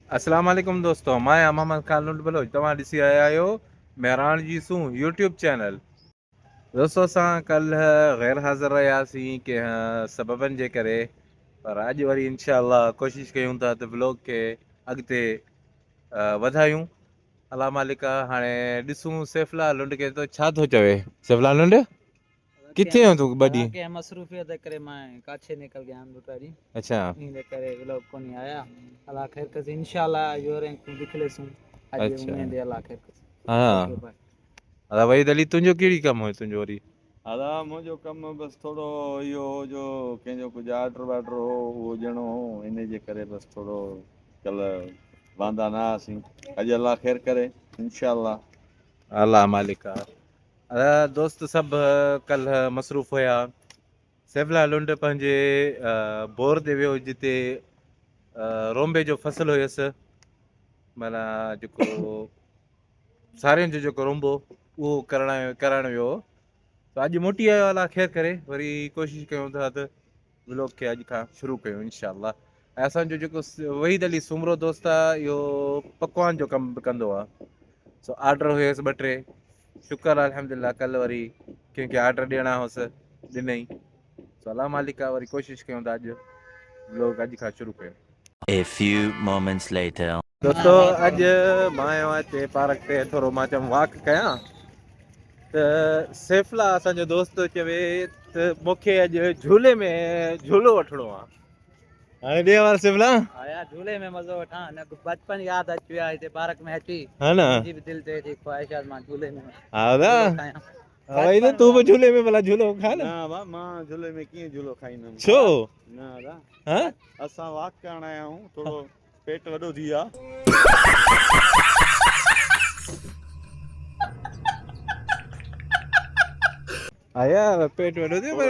अस्सलाम वालेकुम दोस्तों, मैं मोहम्मद खान बलोच। तव्हां ॾिसी रहिया आहियो महिराण जी सूं यूट्यूब चैनल। दोस्तों असां कल्ह गैर हाज़िर रहियासीं कंहिं सबबनि जे करे, पर अॼु वरी इंशाअल्लाह कोशिशि कयूं था त व्लॉग खे अॻिते वधायूं। अला मालिका हाणे ॾिसूं सैफला लुंड खे तो छा थो चवे। सैफला लुंड किथे आहीं तूं ॿ ॾींहं? के मसरूफियत करे मैं काछे निकल गया हम दोपहरी अच्छा इन करे व्लॉग को नहीं आया। अल्लाह खैर करे इंशाल्लाह यो रैंक दिख लेसूं आज अच्छा उम्मीद है अल्लाह खैर करे। हाँ ओके बाय। अला वहीद अली तुंहिंजो कहिड़ी कमु हुयो तुंहिंजो वरी? दादा मुंहिंजो कमु बसि थोरो इहो हो जो कंहिंजो कुझु ऑर्डर वार्डर हो उहो ॾियणो हो, इन जे करे बसि थोरो कल्ह वांदा न हुआसीं। अॼु अलाह ख़ैर करे इंशाअल्लाह। अल्लाह मालिक आहे। दोस्त सभु कल्ह मसरूफ़ हुया। सैफला लुंड पंहिंजे बोर ते वियो जिते रोंबे जो फसल हुयसि, माना जेको सारियुनि जो जेको रोंबो उहो करणु वियो। त अॼु मोटी आयो, अलाह ख़ैर करे। वरी कोशिशि कयूं था त व्लॉग खे अॼु खां शुरू कयूं इंशाअल्लाह। ऐं असांजो जेको वहीद अली सुमरो दोस्त आहे, इहो पकवान जो कमु बि कंदो आहे। सो ऑर्डर हुयसि 2-3, शुक्र अल्हम्दुलिल्लाह कल्ह वरी कंहिंखे ऑर्डर ॾियणा हुअसि, ॾिनई। सो अलाह मालिक आहे, वरी कोशिशि कयूं था अॼु व्लॉग अॼु खां शुरू कयूं। A few moments later. दोस्तो अॼु मां आयो आहियां हिते पार्क ते, थोरो मां चयमि वॉक कयां। त सैफला असांजो दोस्त चवे त मूंखे अॼु झूले में झूलो वठिणो आहे। हाणे ॾे वार सैफला आया झूले में मज़ो वठां न बचपन याद अची विया हिते पार्क में अची। हा न? मुंहिंजी बि दिलि थिए थी ख्वाहिशात मां झूले में हा ना झूलो खायां। वही त तूं बि झूले में भला झूलो खा न न। भाउ मां झूले में कीअं झूलो खाईंदुमि? छो? न दादा हा असां वॉक करण आया आहियूं, थोरो पेट वॾो थी वियो आहे। आया पेट वॾो थियो, पर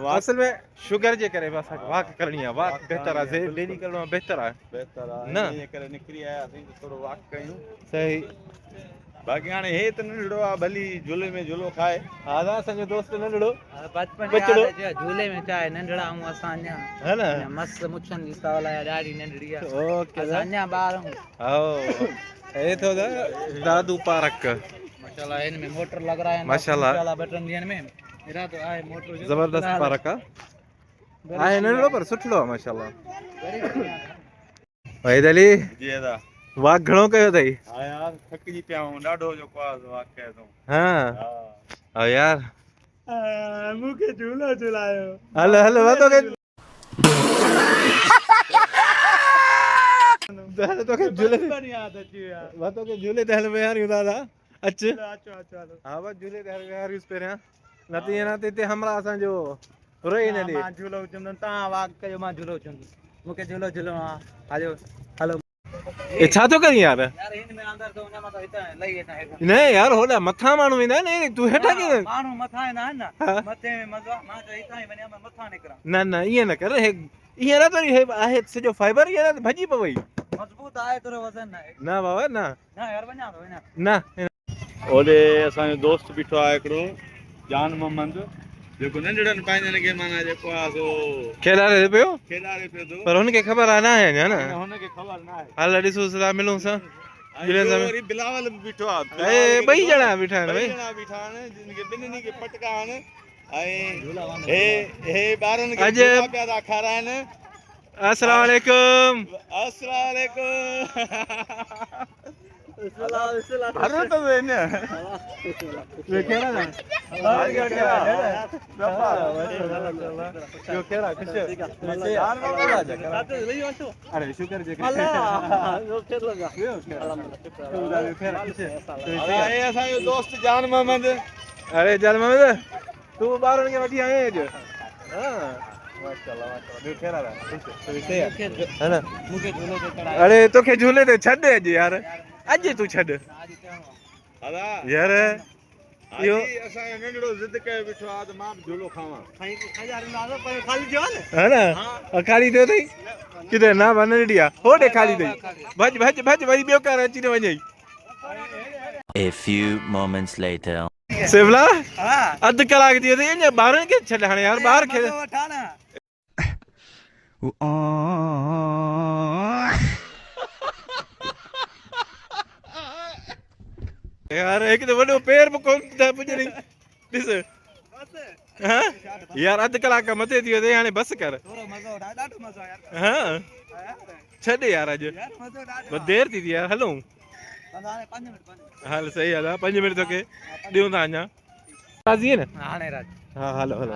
वॉक असल में शुगर जे करे बस वॉक करणी आहे। वॉक बहितर आहे, डेली करणो आहे, बहितर आहे बहितर आहे, न? इन करे निकिरी आयासीं त थोरो वॉक कयूं। सही। बाक़ी हाणे हे त नंढड़ो आहे, भली झूले में झूलो खाए। हा ना असांजो दोस्त नंढड़ो बचपन बचड़ो याद अची झूले में चाहे नंढड़ा हूं असां अञा है न? मस्त मुछन जी सवाल आहे ॾाढी नंढड़ी आहे। ओके असां अञा ॿार हूं। आओ हे तो दादू पार्क माशाल्लाह इन में मोटर लग रहा है माशाल्लाह इंशाल्लाह बटन दियन में मेरा तो आहे मोटर जो जबरदस्त पार्क आहे नंढड़ो पर सुठो आहे माशाल्लाह। वहीद अली जी दादा वॉक घणो कयो अथई? हा यार थकिजी पिया आहियूं, ॾाढो जेको आहे वॉक कयो अथऊं। हाँ यार मूंखे झूलो झुलायो। हल हल तोखे झूले तोखे झूले ते हल विहारियूं दादा अच। हा बस झूले ते हल विहारियूं पहिरियां, न त ईअं न त हिते हमला असांजो रोई न ॾे। मां झूलो उचंदुमि तव्हां वॉक कयो मां झूलो उचंदुमि मूंखे झूलो झूलणो आहे। हलो हलो ए छा थो करी यार? यार हिन में अंदर तो उन मथां हितां लही हेठां न यार होॾा मथां माण्हू वेंदा आहिनि, तूं हेठां कीअं? माण्हू मथां ईंदा आहिनि हा। न मथे में मज़ो आहे, मां त हितां ई वञा मां मथां निकिरां। न न ईअं न कर, ईअं न वरी हे आहे सॼो फाइबर, ईअं न भॼी पवई। मज़बूत आहे तुरो वज़न आहे न बाबा न न यार वञा थो वञा। न ओॾे असांजो दोस्त बीठो आहे हिकिड़ो जान मोहम्मद, जेको नंढड़नि पंहिंजनि खे माना जेको आहे सो खेलारे पियो, खेॾारे पियो थो, पर हुनखे ख़बर आहे न आहे अञा न। हुनखे ख़बर न आहे। हल ॾिसूं था, मिलूं सां। वरी बिलावल बि बीठो आहे, ॿई ॼणा बीठा आहिनि ॿई भई। ॼणा बीठा आहिनि, जिनखे ॿिन्हिनि खे पटका आहिनि ऐं हे ॿारनि खे अॼु झूला पिया था खाराइनि। अस्सलाम वालेकुम। अस्सलाम वालेकुम। भारत में न केड़ा ना यो केड़ा कुछ अरे शुक्र जे ये असांजो दोस्त जान मोहम्मद। अरे जान मोहम्मद तू ॿारनि खे वठी आए अॼु? हां माशाल्लाह माशाल्लाह केड़ा है ना मूंखे झूलो ते चढ़ाए। अरे तोखे झूले ते छॾ अॼु यार, अॼु तूं छॾ दादा यार। इहो असांजो नंढड़ो ज़िद कयो बीठो आहे त मां बि झूलो खावां। है ना खाली थियो अथई किथे ना नंढड़ी आहे होॾे खाली अथई, भॼ भॼ भॼ वरी ॿियो कार अची न वञई। A few moments later. सिमला अधु कलाक थी अथई अञा ॿारनि खे छॾ हाणे यार, ॿार खे यार एक तो वॾो पेर बि कोन था पुॼणी ॾिस हाँ यार अधु कलाक मथे थी वियो अथई हाणे बस कर थोरो मज़ो ॾाढो मज़ो यार हाँ छॾ यार अॼु यार मज़ो ॾाढो बस देरि थी यार हलूं हाणे 5 मिंट हल सही हल 5 मिंट तोखे ॾियूं था अञा राज़ी आहे न हाणे राज हाँ हलो हलो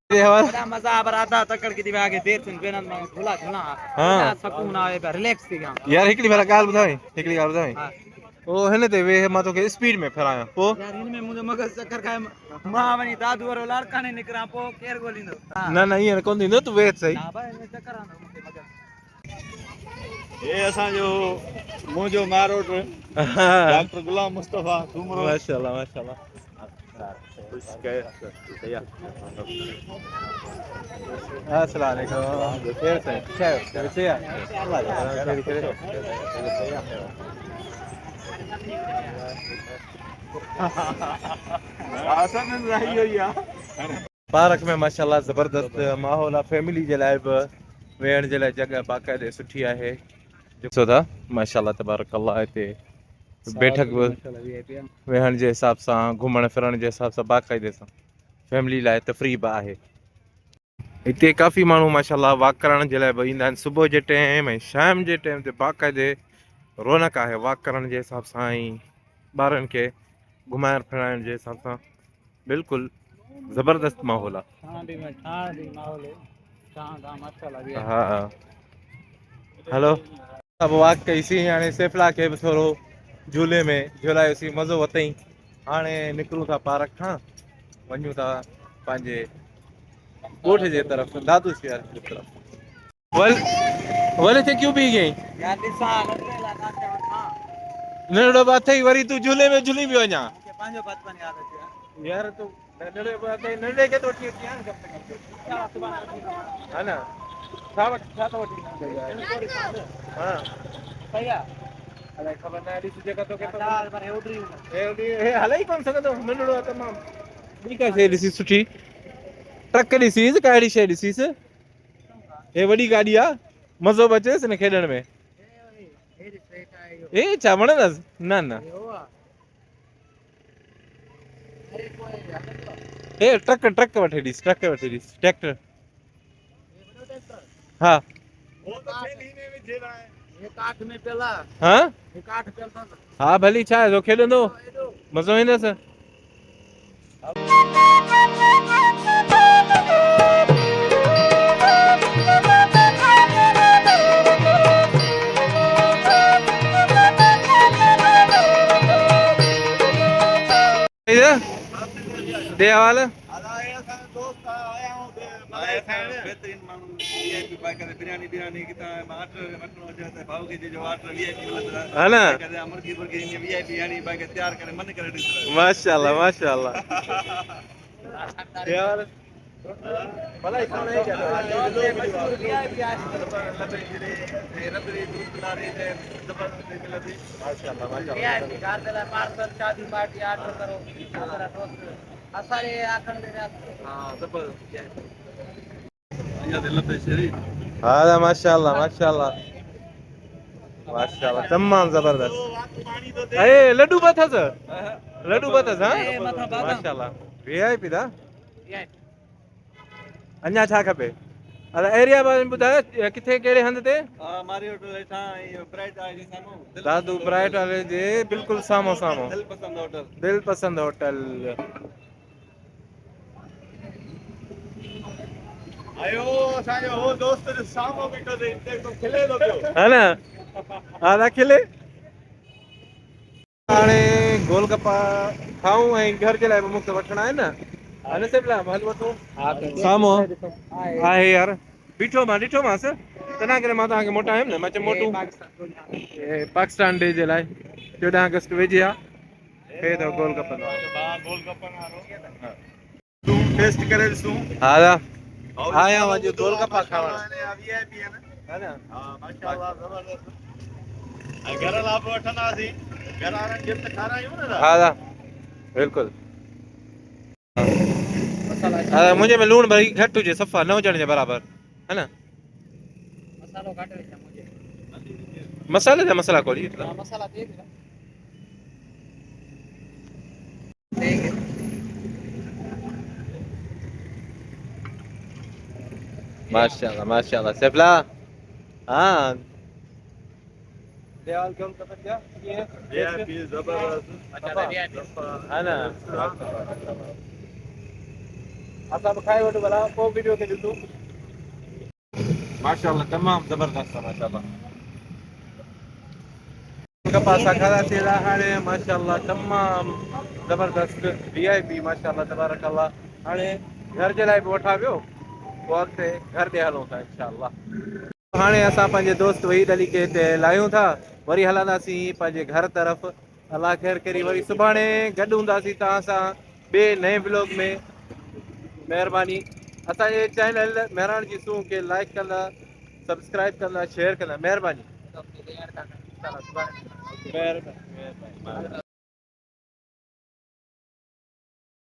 ये हवाला बड़ा मजा पर आधा तकड़ की दिवा के देर सुन बेन में झूला झूला हाँ। सुकून आवे पे रिलैक्स थी गया यार हिकिड़ी भला ॻाल्हि ॿुधाई हिकिड़ी ॻाल्हि ॿुधाई हां ओ हिन ते वेह मां तोखे स्पीड में फिरायां पोइ यार इनमें मुझे मगज चक्कर खाए मां वनी दादू वारो लाड़काने निकरा पो केर गोलिंदो न न ईअं कोन थींदो तूं वेह सही ना भाई इनमें चक्कर आंदो मुझे मगज ये असांजो मुंहिंजो मारोट हाँ डॉक्टर गुलाम मुस्तफा तुमरो माशाल्लाह माशाल्लाह अस्सलाम वालेकुम खैर से कैसे पार्क में माशाल्लाह ज़बरदस्त माहौल आहे फैमिली जे लाइ बि वेहण जे लाइ जॻह बाक़ाइदे सुठी आहे ॾिसो था माशाल्लाह तबारक अल्लाह हिते बैठक बि वेहण जे हिसाब सां घुमण फिरण जे हिसाब सां बाक़ाइदे सां फैमिली लाइ तफ़रीह बि आहे हिते काफ़ी माण्हू माशाल्लाह वॉक करण जे लाइ बि ईंदा आहिनि सुबुह जे टाइम ऐं शाम जे टाइम ते बाक़ाइदे रौनक आहे वॉक करण जे हिसाब सां ऐं ॿारनि खे घुमाइण फिराइण जे हिसाब सां बिल्कुलु ज़बरदस्त माहौल आहे ठाडी माहौल है दा माशाल्लाह भी हा हलो अब वॉक कईसीं हाणे सैफला खे बि थोरो झूले में झुलायोसीं मज़ो वरितईं हाणे निकिरूं था पार्क खां वञूं था पंहिंजे ॻोठ जे तरफ़ दादू शहर जे तरफ़ वल ते क्यों पी गई यार दिसा नटरेला नाचे वठा नंढड़ो ॿ अथई वरी तूं झूले में झूली पियो वञा के पांजो बचपन याद अचे यार तूं नंढड़े ॿ अथई नंढड़े खे तो वठी अची कम से कम हा न छा तो वठी हाँ भैया अलाए ख़बर न ॾिस जेका तोखे चार पर उडरी हे हले ई कोन सघंदो नंढड़ो आहे तमामु ॿी का शइ ॾिसी सुठी ट्रक ॾिसीस कहिड़ी शइ ॾिसीस हे वॾी गाॾी आहे मज़ो बि अचेसि न खेॾण में ए छा वणंदसि न न हे ट्रक वठी ॾिस ट्रैक्टर हा काठ में पेला हाँ काठ पेला हा भली छा आहे खेॾंदो मज़ो ईंदसि दे हवाला दोस्त आया हूं बेहतरीन माण्हू वीआईपी पाए करे बिरयानी किथां मास्टर वठणो हुजे त भाऊ खे जो ऑर्डर वीआईपी मिलंदो है ना करे मुर्गी मुर्गी वीआईपी यानी पाए करे तैयार करे मन करे ॾिसो माशाल्लाह माशाल्लाह यार भला इसमें नहीं क्या माशाल्लाह माशाल्लाह पार्सल शादी पार्टी ऑर्डर करो हमारा दोस्त असारे आखण दे हां जबरदस्त या दिल पे शरी हां माशाल्लाह माशाल्लाह माशाल्लाह तमाम जबरदस्त ए लड्डू बथस हां माशाल्लाह वीआईपी दा अञा छा खपे अरे एरिया बारे में ॿुधायो किथे कहिड़े हंध ते हां मारी होटल हेठां ब्राइट आहे जे साम्हूं दादू ब्राइट वाले जे बिल्कुलु साम्हूं दिल पसंद होटल आयो असांजो हो दोस्त जो साम्हूं बीठो अथई देखो खिले थो पियो है ना हा खिले हाणे गोलगप्पा खाऊं ऐं घर जे लाइ बि मूंखे वठणा आहिनि न हाणे सभु हल वठो साम्हूं आहे यार बीठो मां ॾिठोमांसि तॾहिं करे मां तव्हांखे मोटायुमि न मां चयो मोटू पाकिस्तान डे जे लाइ 14 अगस्त वेझे आहे हे अथव गोलगप्पनि वारो गोलगप्पन वारो तूं टेस्ट करे ॾिसूं हा आया हूं अॼु गोलगप्पा खावण वीआईपी है है ना हा माशाल्लाह जबरदस्त ऐं घर लाइ बि वठंदासीं घर वारनि खे बि खारायूं न हा बिल्कुलु मुंहिंजे में लूण भई घटि हुजे सफ़ा न हुजण जे बराबरि है न मसालो काटे मुझे मसाले जा मसाला कोड़ी मसाला दे दे माशाल्लाह माशाल्लाह सैफला हाँ देवाल कौन कपड़ क्या ये VIP जबरदस्त है ना आप खाए वठो भला पोइ वीडियो खे ॾिसो माशाल्लाह तमामु ज़बरदस्त आहे माशाल्लाह कपासा खाधासीं था हाणे माशाल्लाह तमामु ज़बरदस्त VIP माशाल्लाह तबारकल्ला हाणे घर जे लाइ बि वठां पियो पोइ अॻिते घर ॾे हलूं था इंशाअल्लाह हाणे असां पंहिंजे दोस्त वहीद अली खे हिते लाहियूं था वरी हलंदासीं पंहिंजे घर तरफ़ अलाह ख़ैर करी वरी सुभाणे गॾु हूंदासीं तव्हां सां ॿिए नए ब्लॉग में महिरबानी असांजे चैनल महिराण जी सूं खे लाइक कंदा सब्सक्राइब कंदा शेयर कंदा महिरबानी महिरबानी